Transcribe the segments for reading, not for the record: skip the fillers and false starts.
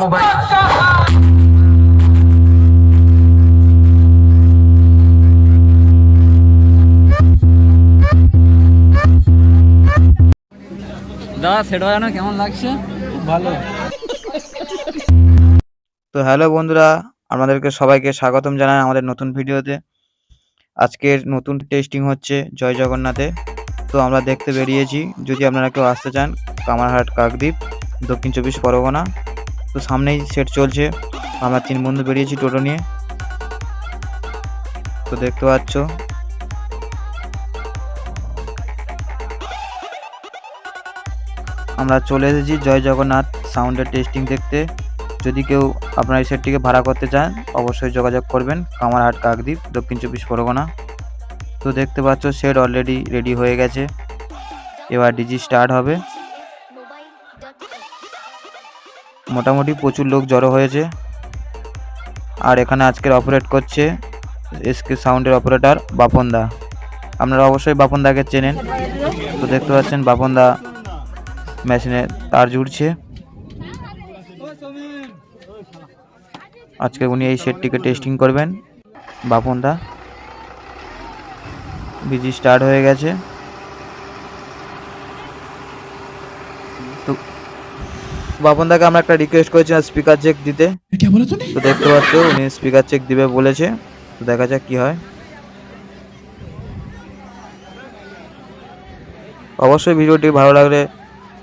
Mobile. দাদা set বাজানো কেমন লাগছে? ভালো। তো হ্যালো বন্ধুরা, আমাদেরকে সবাইকে স্বাগতম জানাই আমাদের নতুন ভিডিওতে। আজকের নতুন টেস্টিং হচ্ছে জয় জগন্নাথে। তো আমরা দেখতে বেরিয়েছি, যদি আপনারা কেউ আসতে চান, কামারহাট কাকদ্বীপ, দক্ষিণ 24 পরগনা। তো সামনেই সেট চলছে, আমরা 3 বন্ধু বেরিয়েছি টোটো নিয়ে। তো দেখতে পাচ্ছ আমরা চলে এসেছি জয় জগন্নাথ সাউন্ডের টেস্টিং দেখতে। যদি কেউ আপনার এই সেটটিকে ভাড়া করতে চান অবশ্যই যোগাযোগ করবেন, কামারহাট কাকদ্বীপ, দক্ষিণ 24 পরগনা। তো দেখতে পাচ্ছ সেট অলরেডি রেডি হয়ে গেছে, এবার ডিজি স্টার্ট হবে। মোটামুটি প্রচুর লোক জড়ো হয়েছে। আর এখানে আজকের অপারেট করছে এসকে সাউন্ডের অপারেটর বাপনদা। আপনারা অবশ্যই বাপনদাকে চেনেন। তো দেখতে পাচ্ছেন বাপনদা মেশিনে তার জুড়ছে। আজকে উনি এই সেটটিকে টেস্টিং করবেন, বাপনদা। ডিজি স্টার্ট হয়ে গেছে। তো বাপনদাকে আমরা একটা রিকোয়েস্ট করেছিলাম স্পিকার চেক দিতে। তো দেখতে পাচ্ছ উনি স্পিকার চেক দিবে বলেছে। তো দেখা যাক কি হয়। অবশ্যই ভিডিওটি ভালো লাগলে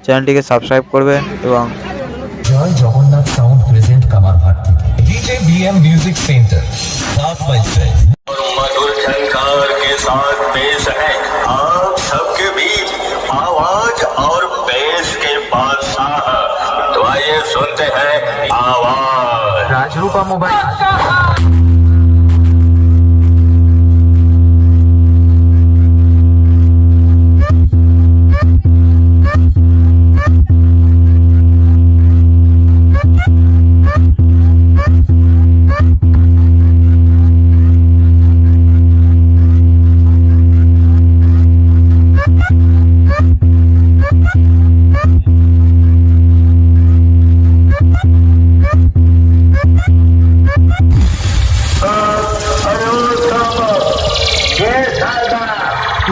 চ্যানেলটিকে সাবস্ক্রাইব করবেন এবং জয় জগন্নাথ সাউন্ড প্রেজেন্ট কামারহাট থেকে डीजे बीएम म्यूजिक सेंटर 7 मई से मधुर झंकार के साथ पेश है आप सबके बीच आवाज और बेस के बादशाह। तो आइए सुनते हैं आवाज। राजरूपा मोबाइल।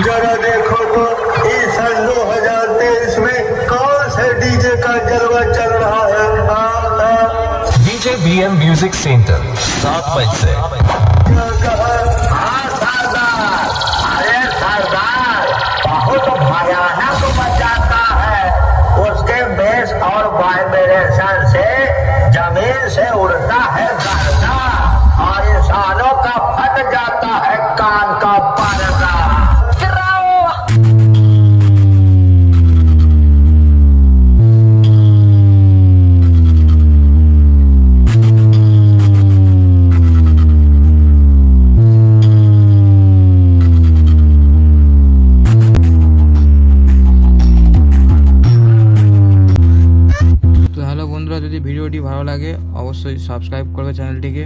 जरा देखो तो इस सन 2023 में कौन से डीजे का जलवा चल रहा है। डीजे बीएम म्यूजिक सेंटर 7 मई से हाँ सरदार, अरे सरदार बहुत भयानक बजाता है। उसके बेस और वाइब्रेशन से जमीन से उड़ता है गर्दा और इंसानों का फट जाता है कान का पर्दा। তো হ্যালো বন্ধুরা, যদি ভিডিওটি ভালো লাগে অবশ্যই সাবস্ক্রাইব করবে চ্যানেলটিকে।